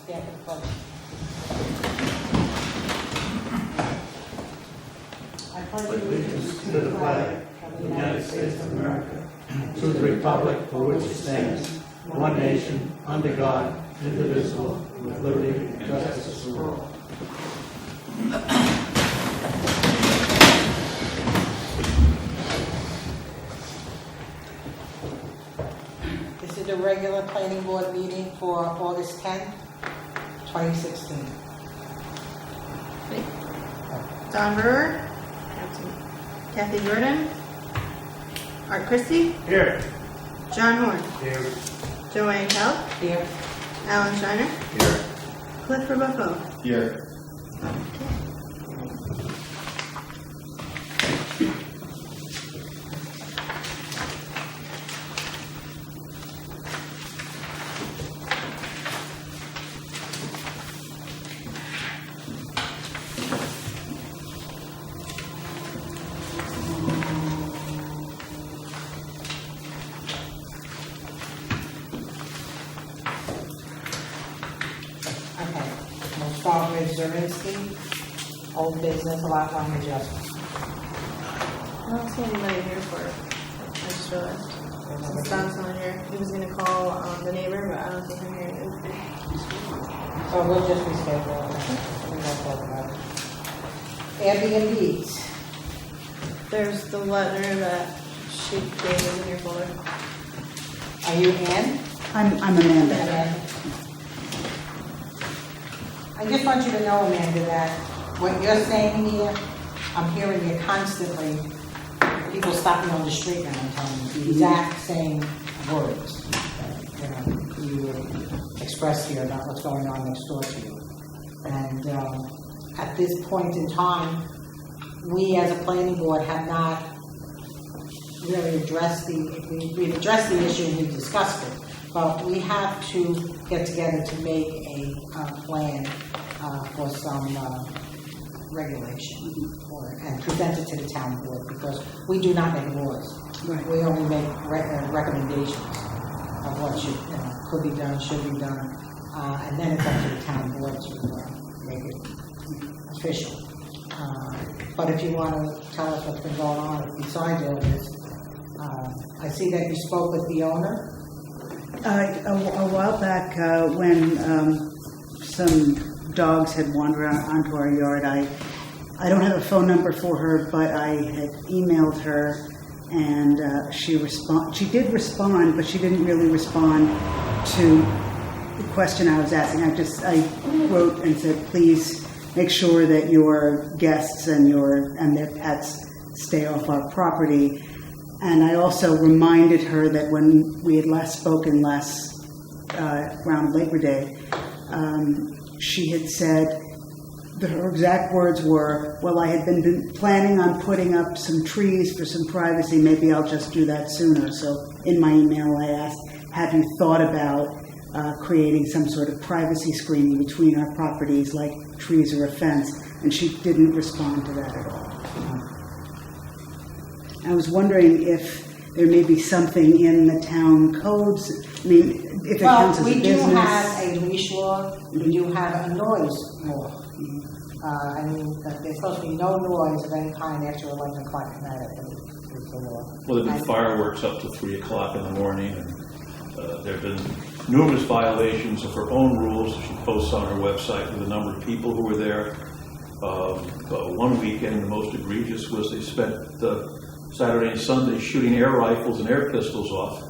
Stand for the pledge. I pledge Allegiance to the flag of the United States of America, to the republic for which it stands, one nation, under God, indivisible, with liberty and justice for all. This is the regular planning board meeting for August 10th, 2016. Don Brewer, Kathy Jordan, Art Christie, Here. John Horn, Here. Joanne Kell, Here. Alan Shiner, Here. Cliff Rebuffo. Here. Okay, we'll start with Zerinsky, old business, lot line adjustment. I don't see anybody here for it. I just realized. Since Don's not here, he was going to call the neighbor, but I don't think I'm here. So we'll just reschedule it. We won't talk about it. Airbnbs. There's the letter that she gave us in your folder. Are you in? I'm Amanda. Amanda? I just want you to know, Amanda, that what you're saying here, I'm hearing you constantly. People stop me on the street now and tell me the exact same words that you expressed here about what's going on next door to you. And at this point in time, we as a planning board have not really addressed we've addressed the issue and we've discussed it, but we have to get together to make a plan for some regulation and present it to the town board, because we do not make laws. Right. We only make recommendations of what could be done, should be done, and then it's up to the town board to make it official. But if you want to tell us what's been going on besides all this, I see that you spoke with the owner. A while back, when some dogs had wandered onto our yard, I don't have a phone number for her, but I had emailed her, and she did respond, but she didn't really respond to the question I was asking. I wrote and said, please make sure that your guests and their pets stay off our property. And I also reminded her that when we had last spoken around Labor Day, she had said, her exact words were, well, I had been planning on putting up some trees for some privacy, maybe I'll just do that sooner. So in my email I asked, have you thought about creating some sort of privacy screening between our properties, like trees or a fence? And she didn't respond to that at all. I was wondering if there may be something in the town codes. I mean, if it counts as a business. Well, we do have a leash law. We do have a noise law. There's supposed to be no noise of any kind after 11 o'clock at night. I think is the law. Well, there have been fireworks up to 3 o'clock in the morning, and there have been numerous violations of her own rules. She posts on her website with a number of people who were there. One weekend, the most egregious was they spent Saturday and Sunday shooting air rifles and air pistols off,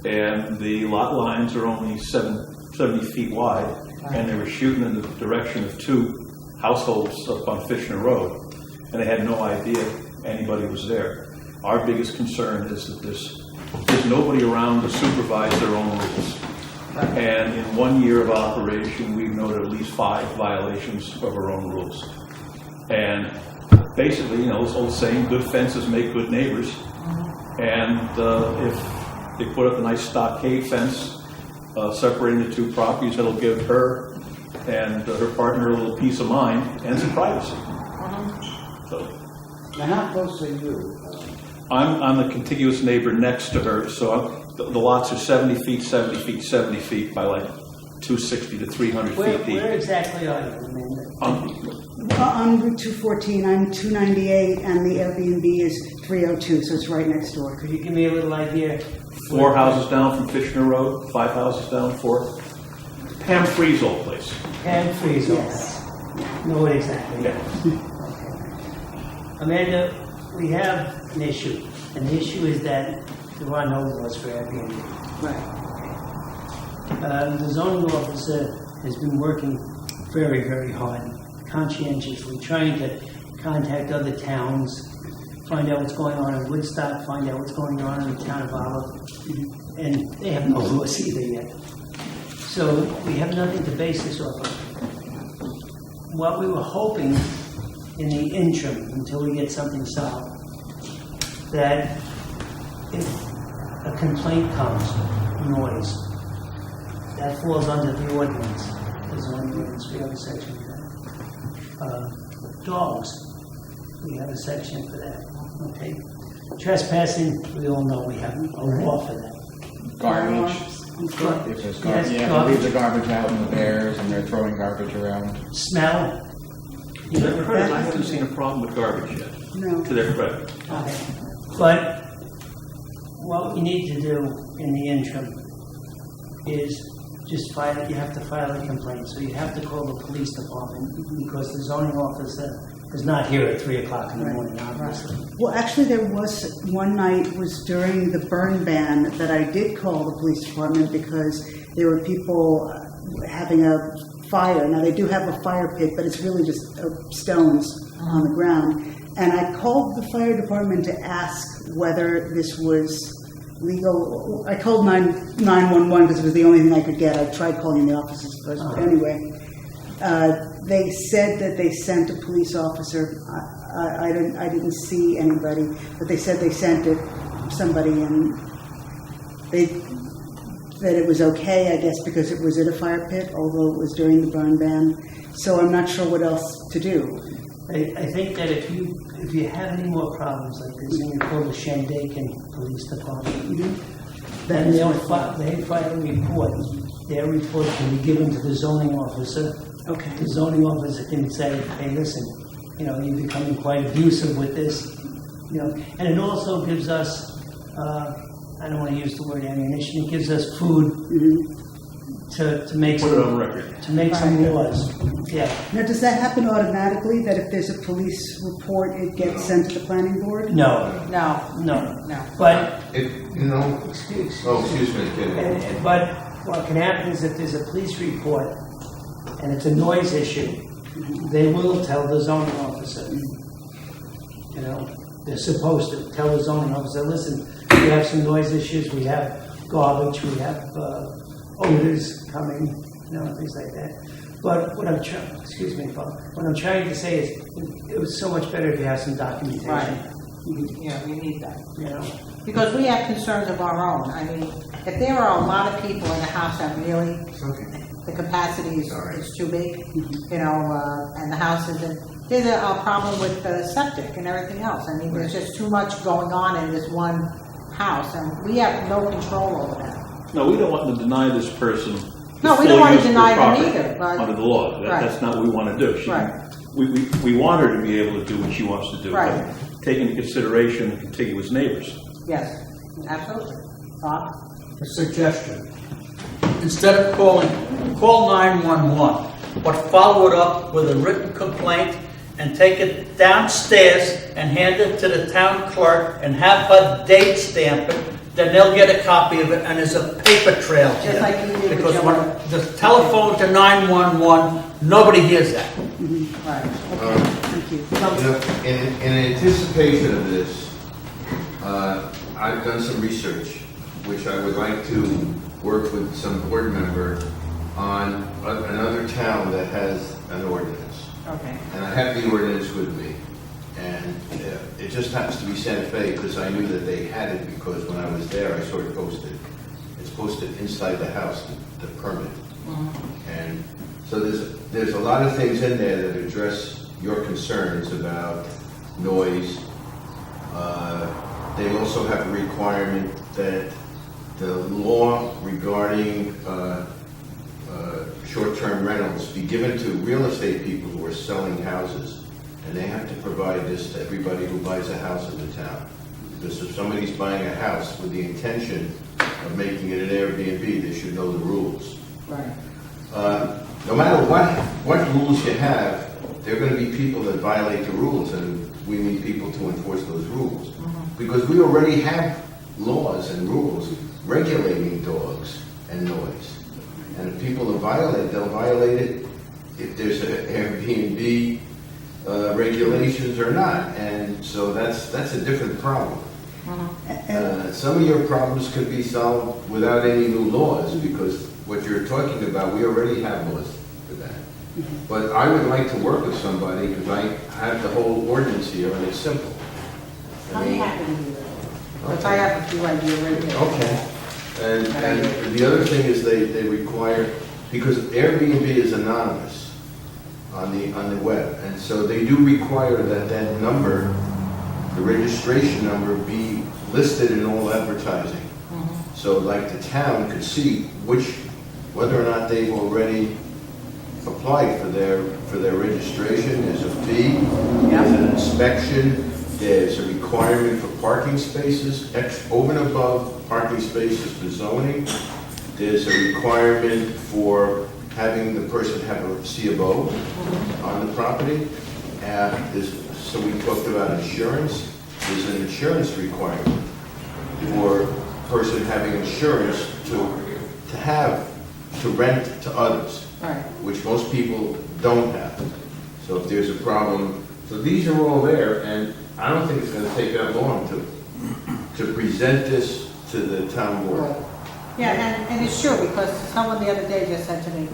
and the lot lines are only 70 feet wide, and they were shooting in the direction of 2 households up on Fishner Road, and they had no idea anybody was there. Our biggest concern is that there's nobody around to supervise their own rules. And in 1 year of operation, we've noted at least 5 violations of our own rules. And basically, this old saying, good fences make good neighbors. And if they put up a nice stockade fence separating the 2 properties, that'll give her and her partner a little peace of mind and some privacy. So, Now, how close are you? I'm the contiguous neighbor next to her, so the lots are 70 feet, 70 feet, 70 feet by like 260 to 300 Where feet deep. exactly are you, Amanda? On Route 214, I'm 298, and the Airbnb is 302, so it's right next door. Could you give me a little idea? 4 houses down from Fishner Road, 5 houses down, 4. Pam Free's old place. Pam Freeze. Yes. Know it exactly. Yeah. Amanda, we have an issue, and the issue is that there are no laws for Airbnb. Right. The zoning officer has been working very, very hard, conscientiously, trying to contact other towns, find out what's going on in Woodstock, find out what's going on in the town of Olive, and they have no laws either yet. So we have nothing to base this off of. What we were hoping in the interim, until we get something solved, that if a complaint comes, noise, that falls under the ordinance. There's only ordinance, we have a section for that. Dogs, we have a section for that, okay? Trespassing, we all know we have a law for that. Garbage. If there's garbage, Yes, they leave the garbage out in the bears and they're throwing garbage around. Smell. You know, I haven't seen a problem with garbage yet, No. to their credit. okay. But what we need to do in the interim is just you have to file a complaint. So you have to call the police department because the zoning officer is not here at 3 o'clock in the morning, obviously. Well, actually, there was one night was during the burn ban that I did call the police department because there were people having a fire. Now, they do have a fire pit, but it's really just stones on the ground. And I called the fire department to ask whether this was legal. I called 911 because it was the only thing I could get. I tried calling the offices first, but anyway. They said that they sent a police officer. I didn't see anybody, but they said they sent somebody, and that it was okay, I guess, because it was at a fire pit, although it was during the burn ban. So I'm not sure what else to do. I think that if you have any more problems like this, and you call the Shandaken Police Department, then they file a report. Their report can be given to the zoning officer. Okay. The zoning officer can say, hey, listen, you're becoming quite abusive with this, and it also gives us, I don't want to use the word ammunition, it gives us food to make Put it on record. to make some laws. Yeah. Now, does that happen automatically, that if there's a police report, it gets sent to the planning board? No. No. But Excuse me, kid. But what can happen is if there's a police report and it's a noise issue, they will tell the zoning officer. They're supposed to tell the zoning officer, listen, we have some noise issues, we have garbage, we have odors coming, things like that. But what I'm trying to say is it was so much better if you have some documentation. Right. Yeah, we need that. You Because we have concerns of our own. I mean, if there are a lot of people in a house that really, the capacity is too big, and the house isn't, there's a problem with the septic and everything else. I mean, there's just too much going on in this one house, and we have no control over that. No, we don't want to deny this person. No, we don't want to deny them either, but. Under the law. Right. That's not what we want to do. Right. We want her to be able to do what she wants to do. Right. But take into consideration the contiguous neighbors. Yes, absolutely. Bob? A suggestion. Instead of call 911, but follow it up with a written complaint and take it downstairs and hand it to the town clerk and have her date stamp it. Then they'll get a copy of it, and there's a paper trail here. Just like you did with Because your when mother. the telephone to 911, nobody hears that. Right. Thank you. In anticipation of this, I've done some research, which I would like to work with some board member on another town that has an ordinance. Okay. And I have the ordinance with me. And it just happens to be Santa Fe because I knew that they had it because when I was there, I saw it posted. It's posted inside the house, the permit. And so there's a lot of things in there that address your concerns about noise. They also have a requirement that the law regarding short-term rentals be given to real estate people who are selling houses, and they have to provide this to everybody who buys a house in the town. Because if somebody's buying a house with the intention of making it an Airbnb, they should know the rules. Right. No matter what rules you have, there are going to be people that violate the rules, and we need people to enforce those rules. Because we already have laws and rules regulating dogs and noise. And if people violate, they'll violate it if there's an Airbnb regulations or not. And so that's a different problem. Some of your problems could be solved without any new laws, because what you're talking about, we already have laws for that. But I would like to work with somebody, because I have the whole ordinance here, and it's simple. I I'm mean- happy to do that. Because I have a few ideas right here. Okay. And the other thing is they require, because Airbnb is anonymous on the web, and so they do require that number, the registration number, be listed in all advertising. So like the town could see whether or not they've already applied for their registration. There's a fee, there's an inspection, there's a requirement for parking spaces, over and above parking spaces for zoning. There's a requirement for having the person have a C of O on the property. So we talked about insurance. There's an insurance requirement for a person having insurance to rent to others, Right. which most people don't have. So if there's a problem, so these are all there, and I don't think it's going to take that long to present this to the town board. Yeah, and it's true, because someone the other day just said to me,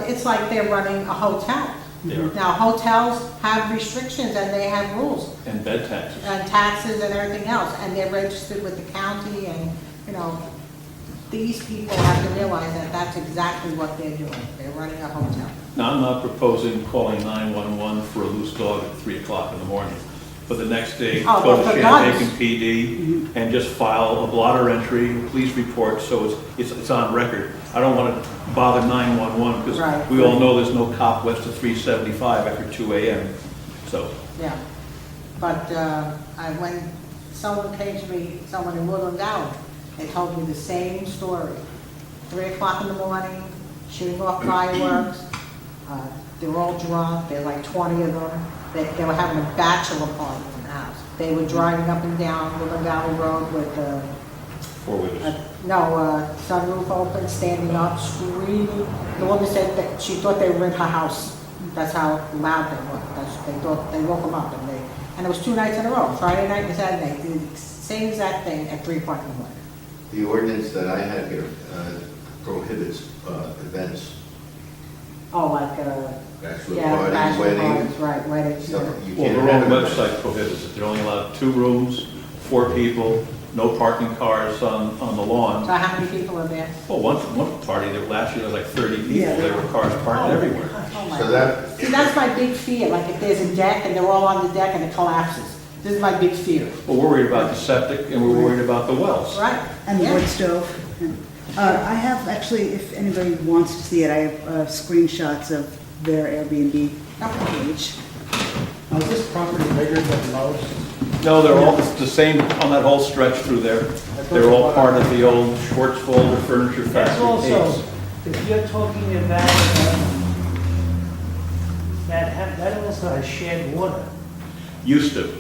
it's like they're running a hotel. Yeah. Now, hotels have restrictions and they have rules, And bed taxes. and taxes and everything else, and they're registered with the county, and, these people have to realize that that's exactly what they're doing. They're running a hotel. Now, I'm not proposing calling 911 for a loose dog at 3 o'clock in the morning, but the next day, Oh, go but to for Shandaken guns. PD and just file a blotter entry, a police report, so it's on record. I don't want to bother 911, because Right. we all know there's no cop west of 375 after 2 a.m., so. Yeah. But when someone came to me, someone in Woodland Down, they told me the same story. 3 o'clock in the morning, shooting off fireworks. They're all drunk. There's like 20 of them. They were having a bachelor party in the house. They were driving up and down Woodland Valley Road with Four-wheelers. sunroof open, standing up, screaming. The woman said that she thought they were in her house. That's how loud they were. They thought they woke them up, and it was 2 nights in a row, Friday night and Saturday night. They did the same exact thing at 3 o'clock in the morning. The ordinance that I have here prohibits events, Oh, like bachelor yeah, parties, bachelor weddings. parties, right, weddings. So Yeah. you Well, can't their have own an event. website prohibits it. They're only allowed 2 rooms, 4 people, no parking cars on the lawn. So how many people are there? Well, one party, last year there was like 30 people. Yeah. There were cars parked everywhere. Oh my So God. that, See, that's my big fear. Like if there's a deck and they're all on the deck and it collapses. This is my big fear. Well, we're worried about the septic and we're worried about the wells. Right. And the Yeah. wood stove. I have, actually, if anybody wants to see it, I have screenshots of their Airbnb page. Now, is this property bigger than most? No, they're all the same on that whole stretch through there. They're all part of the old Schwartzwalder Furniture That's Factory also, tapes. if you're talking about, that also has shared water. Used to.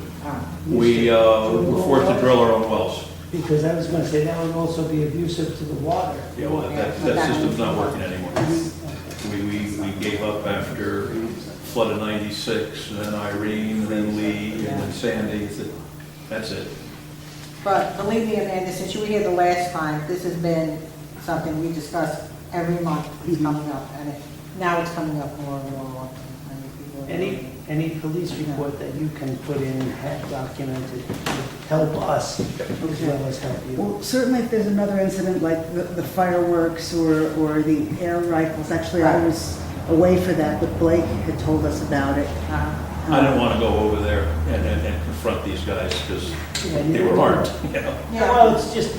We were forced to drill our own wells. Because I was gonna say that would also be abusive to the water. Yeah, well, that system's not working anymore. We gave up after flood of 96, and then Irene, and then Lee, and then Sandy. That's it. But believe me, Amanda, since you were here the last time, this has been something we discuss every month. It's coming up, and now it's coming up more and more often. I mean, people are- Any police report that you can put in and have documented would help us as well as help you. Well, certainly if there's another incident like the fireworks or the air rifles, actually I was away for that, but Blake had told us about it. I didn't want to go over there and confront these guys, because Yeah, they were armed, you know. Yeah. Well, it's just,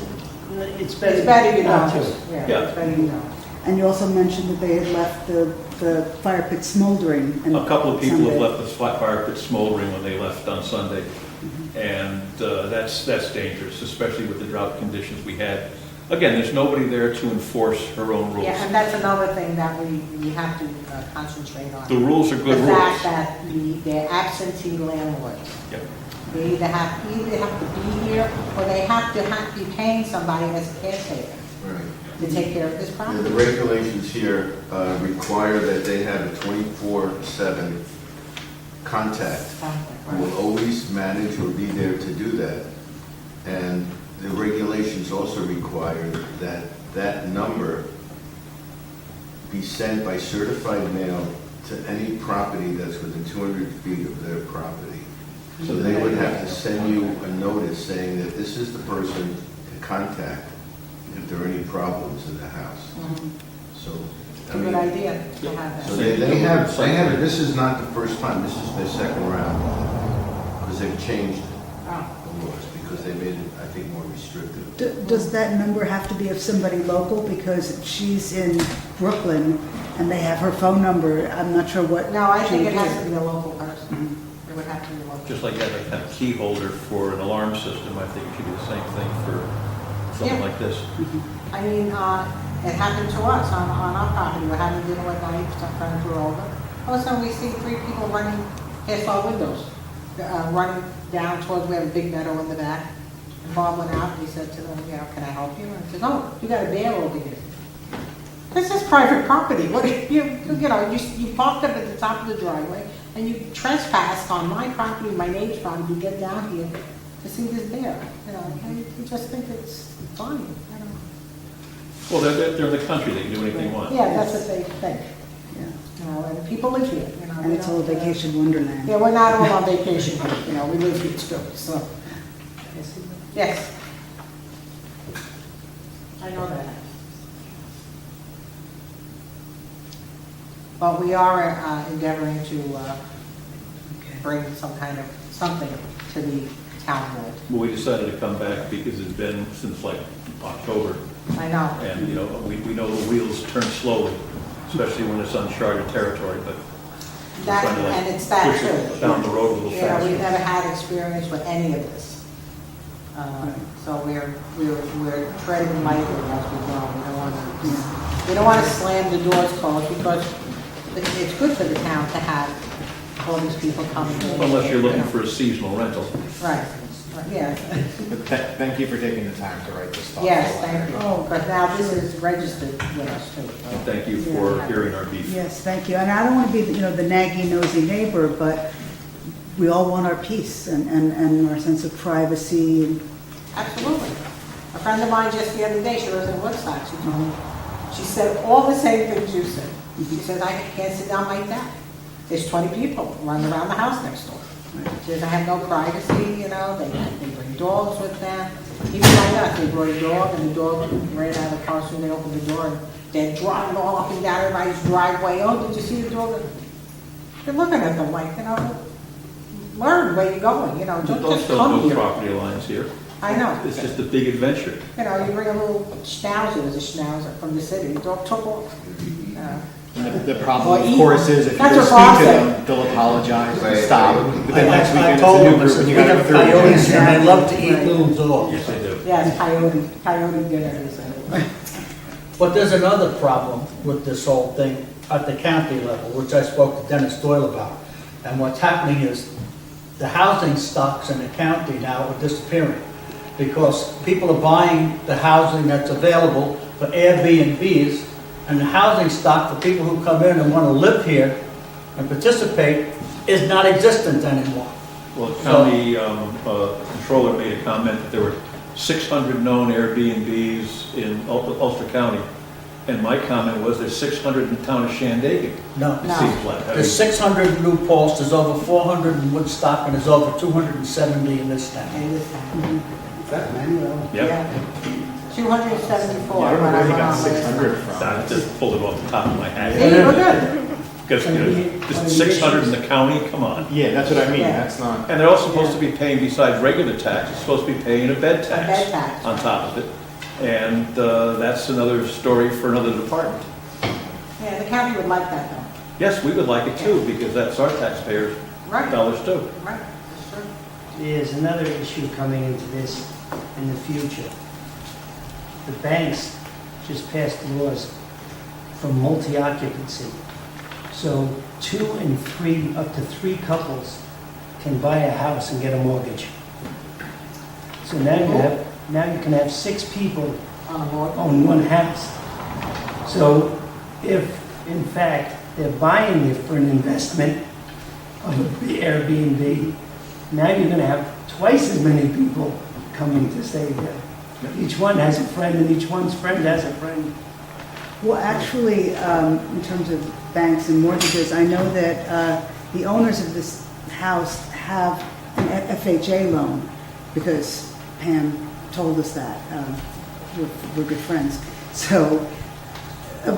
it's better. It's better you not don't. to. Yeah, Yeah. it's better you don't. And you also mentioned that they had left the fire pit smoldering. A couple of people have Sunday. left the fire pit smoldering when they left on Sunday, and that's dangerous, especially with the drought conditions we had. Again, there's nobody there to enforce her own rules. Yeah, and that's another thing that we have to concentrate on. The rules are good The rules. fact that they're absentee landlords. Yep. They either have to be here, or they have to be paying somebody as a caretaker Right. to take care of this Yeah, problem. the regulations here require that they have a 24/7 contact. Will always manage or be there to do that. And the regulations also require that that number be sent by certified mail to any property that's within 200 feet of their property. So they would have to send you a notice saying that this is the person to contact if there are any problems in the house. So, It's I a good mean, idea to have so that. they have, this is not the first time, this is their second round, because they've changed Oh. the laws, because they made it, I think, more restrictive. Does that number have to be of somebody local? Because if she's in Brooklyn and they have her phone number, I'm not sure what. No, I think she it has did. to be a local person. It would have to be a local. Just like you have a key holder for an alarm system, I think it should be the same thing for something Yeah. like this. I mean, it happened to us on our property. We're having dinner one night, some friends were over. All of a sudden, we see 3 people running past our windows, running down towards, we have a big meadow in the back. And Bob went out and he said to them, you know, can I help you? And he says, oh, you got a bear over here. This is private property. What, you parked up at the top of the driveway and you trespassed on my property, my neighbor's property, to get down here to see this bear. You know, I just think it's fine. I don't know. Well, they're in the country, they can do anything they want. Yeah, that's what they think. Yeah. You know, and people live here, you know. And they it's all don't, vacation wonderland. Yeah, we're not all on vacation here, you know, we live here too, so. Yes. I know that. But we are endeavoring to bring some kind of, something to the town board. Well, we decided to come back because it's been since like October, I know. and, you know, we know the wheels turn slowly, especially when it's uncharted territory, but we're That, trying to like and it's that push it too. down the road a little You know, we've faster. never had experience with any of this. So we're treading lightly as we go. We don't want to slam the doors closed because it's good for the town to have all these people coming in. Unless you're looking you know. for a seasonal rental. Right, yeah. Thank you for taking the time to write this stuff. Yes, thank you. But now this is registered with us too. so. Thank you for hearing our beef. Yes, thank you. And I don't want to be, the naggy, nosy neighbor, but we all want our peace and our sense of privacy. And Absolutely. A friend of mine just the other day, she was in Woodstock, she said all the same things you said. She says, I can't sit down like that. There's 20 people running around the house next door. She says, I have no privacy, they bring dogs with them. Even like us, they brought a dog, and the dog ran out of the car, soon they opened the door, and they're driving all up and down everybody's driveway. Oh, did you see the dog? You're looking at them like, learn where you're going, don't Those just don't come know here. property lines here. I know. It's just a big adventure. You bring a little schnauzer, there's a schnauzer from the city, the dog took off. The problem, Well, of course, is if you that's go what speak Bob to said. them, they'll apologize Right. and stop. But then next I weekend, it's told a new them, I group said, and you we got have 30 coyotes days. and they love to eat little dogs. Yes, they do. Yes, coyote dinner, he said. But there's another problem with this whole thing at the county level, which I spoke to Dennis Doyle about. And what's happening is the housing stocks in the county now are disappearing because people are buying the housing that's available for Airbnbs, and the housing stock for people who come in and want to live here and participate is not existent anymore. Well, the county controller made a comment that there were 600 known Airbnbs in Ulster County. And my comment was there's 600 in the town of Shandaken. No. It seems like. I mean, There's 600 in New Paltz, there's over 400 in Woodstock, and there's over 270 in this town. In this town. Is that many though? Yep. 274. I don't know when where they went got on last 600 time. from. I just pulled it off the top of my See, head. we're good. Because, just 600 in the county, come on. Yeah, that's what I mean, Yeah. that's not, And they're also supposed to be paying, besides regular tax, they're supposed to be paying a bed tax. bed tax. On top of it. And that's another story for another department. Yeah, the county would like that though. Yes, we would like it too, because that's our taxpayers' Right. dollars too. Right, that's true. There's another issue coming into this in the future. The banks just passed laws for multi-occupancy. So 2 and 3, up to 3 couples can buy a house and get a mortgage. So now you can have 6 people On a board. own one house. So if, in fact, they're buying it for an investment of the Airbnb, now you're going to have twice as many people coming to stay there. Each one has a friend, and each one's friend has a friend. Well, actually, in terms of banks and mortgages, I know that the owners of this house have an FHA loan because Pam told us that. We're good friends. So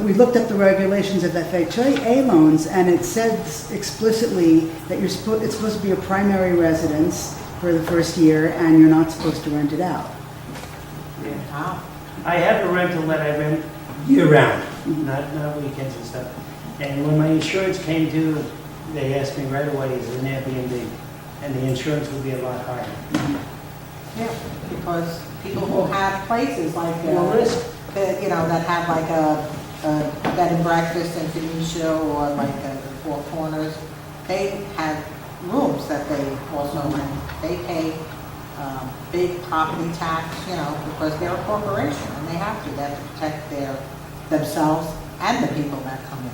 we looked up the regulations of FHA loans, and it says explicitly that it's supposed to be a primary residence for the first year, and you're not supposed to rent it out. Wow. I have a rental that I rent year-round, not weekends and stuff. And when my insurance came due, they asked me right away, is it an Airbnb? And the insurance would be a lot higher. Yeah, because people who have places like, No risk. that have like a bed and breakfast in Phoenicia or like the Four Corners, they have rooms that they also rent. They pay big property tax, because they're a corporation and they have to protect themselves and the people that come in.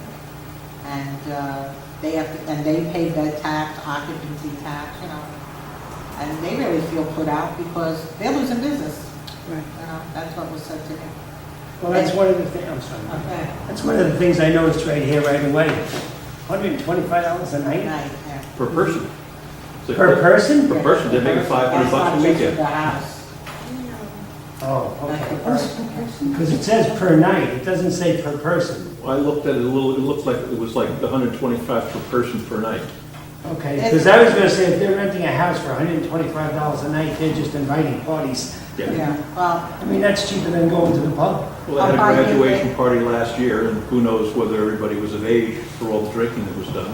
And they pay bed tax, occupancy tax, and they really feel put out because they're losing business. Right. That's what was said to me. Well, that's one of the things, I'm sorry. Okay. That's one of the things I noticed right here, right away. $125 a night? Night, yeah. Per person. Per person? Per person, they make it $500 a That's not just for weekend. the house. Oh, That's okay. the person. Because it says per night, it doesn't say per person. I looked at it a little, it looked like it was like 125 per person per night. Okay, because I was gonna say, if they're renting a house for $125 a night, they're just inviting parties. Yeah, well, I mean, that's cheaper than going to the pub. Well, they had a graduation party last year, and who knows whether everybody was of age for all the drinking that was done.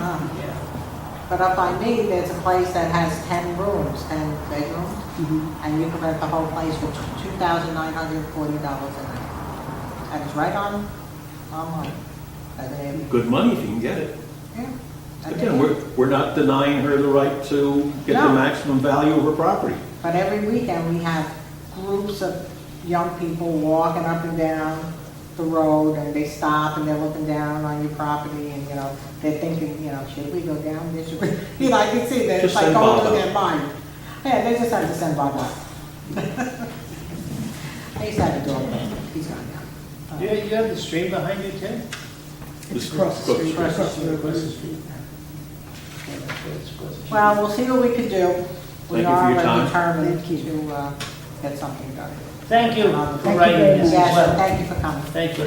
but up by me, there's a place that has 10 rooms, 10 bedrooms, and you can rent the whole place for $2,940 a night. And it's right online. Good money if you can get it. Yeah. Again, we're not denying her the right to get the No. maximum value of her property. But every weekend, we have groups of young people walking up and down the road, and they stop and they're looking down on your property, and, they're thinking, should we go down there? Should we? I can see that, it's Just like send going Bob through up. their mind. Yeah, they just have to send Bob up. I used to have a dog, but he's gone now. You have the stream behind you, Tim? This- across the street. Across the street. Across the street. Yeah, that's right, it's across the street. Well, we'll see what we can do. We Thank you for your are time. determined Thank you. to get something done. Thank you Thank for you writing very this as Yes, well. thank you for coming. Thank you.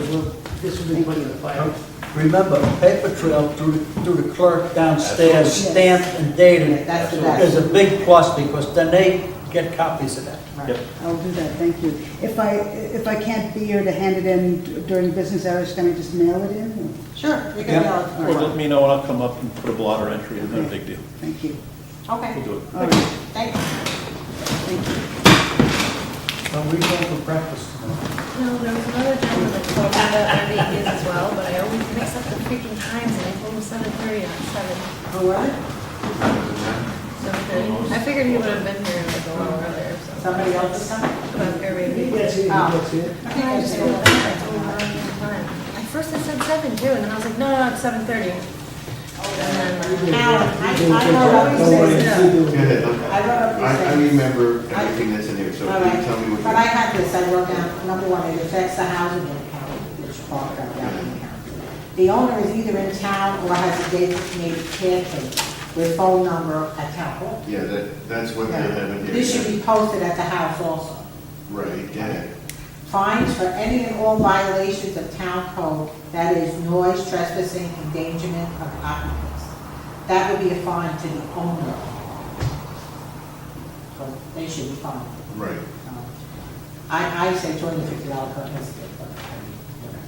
This will be put in the file. Remember, paper trail through the clerk downstairs, stamped and dated. That's the Is best. a big plus, because then they get copies of that. Right. Yep. I'll do that, thank you. If I can't be here to hand it in during business hours, can I just mail it in? Sure, you can Yeah. go. Or let me know and I'll come up and put a blotter entry in, not a big deal. Thank you. Okay, We'll do it. All right, thank you. thank you. Are we going for breakfast tomorrow? No, there was another gentleman that told me about Airbnbs as well, but I always mix up the freaking times, and I told him 7:30 and it's 7. Who was it? 7:30. I figured he would have been here like a little earlier, so. Somebody else is coming? About Airbnb. Yes, it Oh. is, yes. I just told him that. I told him around the time. At first I said 7 too, and then I was like, no, it's 7:30. And then, Alan, I wrote up Don't worry, these things. you do. Go ahead, I wrote up I these things. remember everything that's in there, so All can you right, tell me what but I you... had this, I wrote down, number one, it affects the housing account, which talked about that account. The owner is either in town or has a designated caretaker with phone number at town hall. Yeah, that's what they have in here. This should be posted at the house also. Right, yeah. Fines for any and all violations of town code, that is noise, trespassing, endangerment of occupants. That would be a fine to the owner. So they should be fined. Right. I say $250 per incident,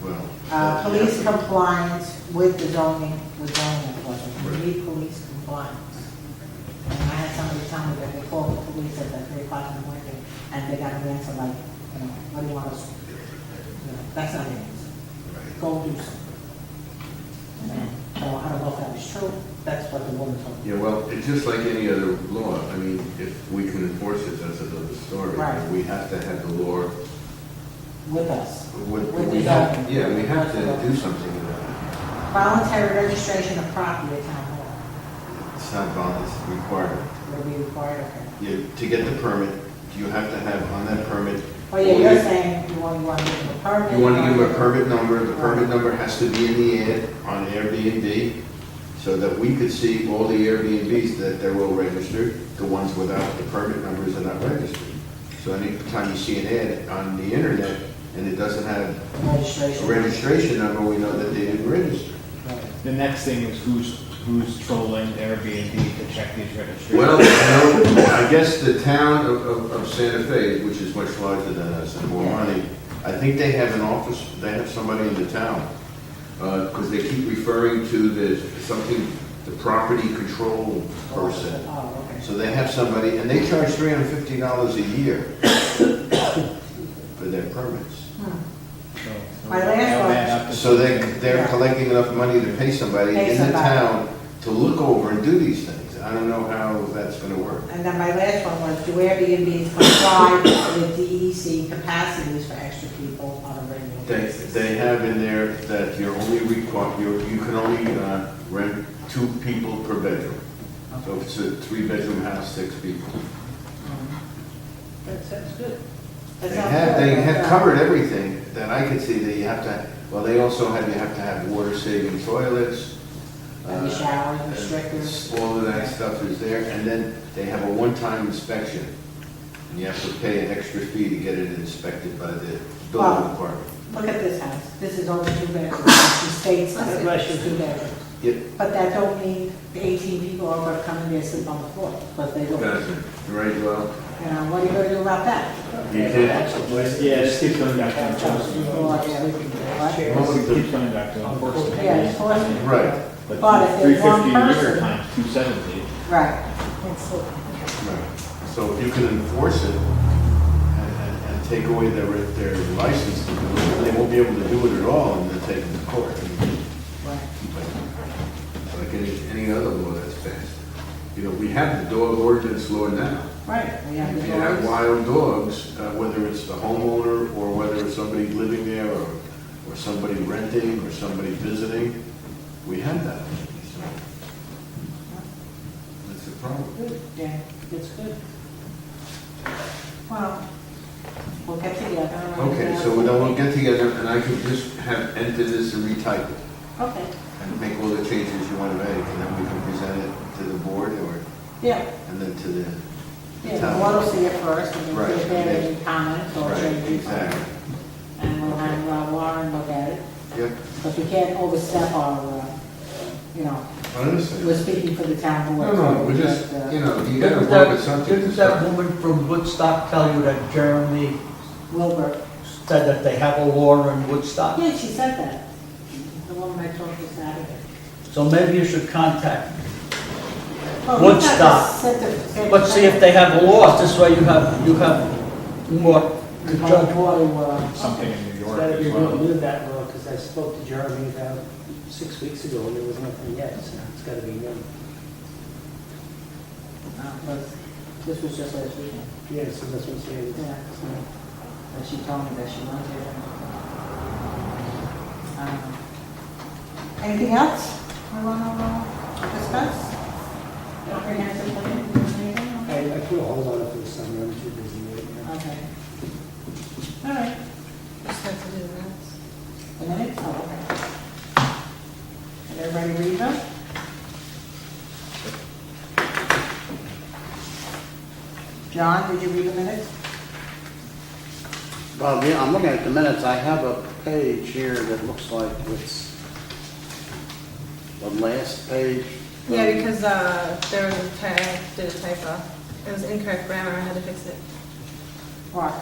but, Well. police compliance with the zoning enforcement, we need police compliance. And I had somebody tell me that they called the police at 3 o'clock in the morning, and they got an answer like, what do you want us, that's not an answer. Go do something. And so I don't know if that was true, that's what the woman told me. Yeah, well, it's just like any other law. I mean, if we can enforce it, that's another story. Right. We have to have the law. With us. With- With we the have- zoning. Yeah, we have to do something about it. Voluntary registration of property at town hall. It's not voluntary, it's required. Will be required, okay. To get the permit, you have to have on that permit. Oh, yeah, you're saying you want to give them a permit. You want to give them a permit number. The permit number has to be in the ad on Airbnb so that we could see all the Airbnbs that they're all registered. The ones without the permit numbers are not registered. So anytime you see an ad on the internet and it doesn't have a Registration. registration number, we know that they didn't register. The next thing is who's trolling Airbnb to check these registrations. Well, I guess the town of Santa Fe, which is much larger than us and more money, I think they have an office, they have somebody in the town. Because they keep referring to the property control person. Oh, okay. So they have somebody, and they charge $350 a year for their permits. My last one. So they're collecting enough money to pay somebody Pay in the somebody. town to look over and do these things. I don't know how that's gonna work. And then my last one was, do Airbnbs comply with DEC capacities for extra people on a regular basis? They have in there that you're only you can only rent 2 people per bedroom. So if it's a 3-bedroom house, 6 people. That's good. That They sounds have, good. they have covered everything that I could see that you have to, well, they also have, you have to have water-saving toilets. And the showers, restrictors. All of that stuff is there, and then they have a one-time inspection. And you have to pay an extra fee to get it inspected by the Wow. building department. Look at this house. This is only 2 bedrooms. She states that it's 2 bedrooms. Yep. But that don't mean the 18 people are gonna come in there and sleep on the floor, but they don't. Right, well, What are you gonna do about that? you can't, Yeah, it keeps coming back to People are sleeping there, right? It keeps coming back to enforcement. Yeah, it's horrible. right, But if there's one 350 a year person- times 270. Right. right. So if you can enforce it and take away their license to do it, they won't be able to do it at all, and they'll take them to court. Right. Like any other law that's passed. You know, we have the dog ordinance law now. Right, we have the If you have dogs. wild dogs, whether it's the homeowner or whether it's somebody living there or somebody renting or somebody visiting, we have that. So, that's the problem. Good, yeah, it's good. Well, we'll get together. Okay, so then we'll get together and I can just have enter this and retype it Okay, and make all the changes you want to make, and then we can present it to the board yeah, and then to the yeah, town. the board will see it first, and Right, then if they have any comments or Right, changes. exactly. And we'll have Warren look at it, Yep, but we can't overstep our, I understand. we're speaking for the town board. No, we're so just, that, you know, you Didn't gotta work with something. didn't that woman from Woodstock tell you that Jeremy Wilbur, said that they have a law in Woodstock? yeah, she said that. The woman I talked to Saturday. So maybe you should contact, Well, we've got Woodstock. to set the- let's see if they have laws, this way you have more to We've got judge. more to, Something in New It's York gotta as be well. renewed that law, because I spoke to Jeremy about 6 weeks ago, and there was nothing yet, so it's gotta be new. this was just last weekend. Yeah, so that's what I'm saying. Yeah, so, and she told me that she wanted it. Anything else we want to discuss? Comprehensive plan, anything? I put a hold on it for the summer, I'm too busy right now. Okay. All right. Just have to do that. A minute? Oh, okay. Did everybody read them? John, did you read the minutes? Well, yeah, I'm looking at the minutes. I have a page here that looks like it's the last page. Yeah, because there was I did a typo. It was incorrect grammar. I had to fix it. What?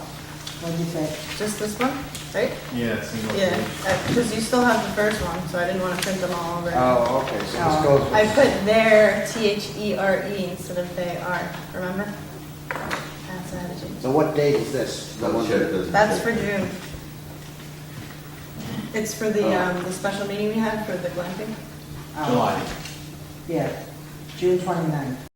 What'd you say? Just this one, right? Yeah, single Yeah, page. because you still have the first one, so I didn't want to print them all over. Oh, okay, so Oh. this goes I with, put their THERE instead of they are, remember? That's what I had to change. so what date is this? The Double one check that- doesn't That's say- for June. It's for the special meeting we had for the glamping. Oh, July. Yeah, June 29th.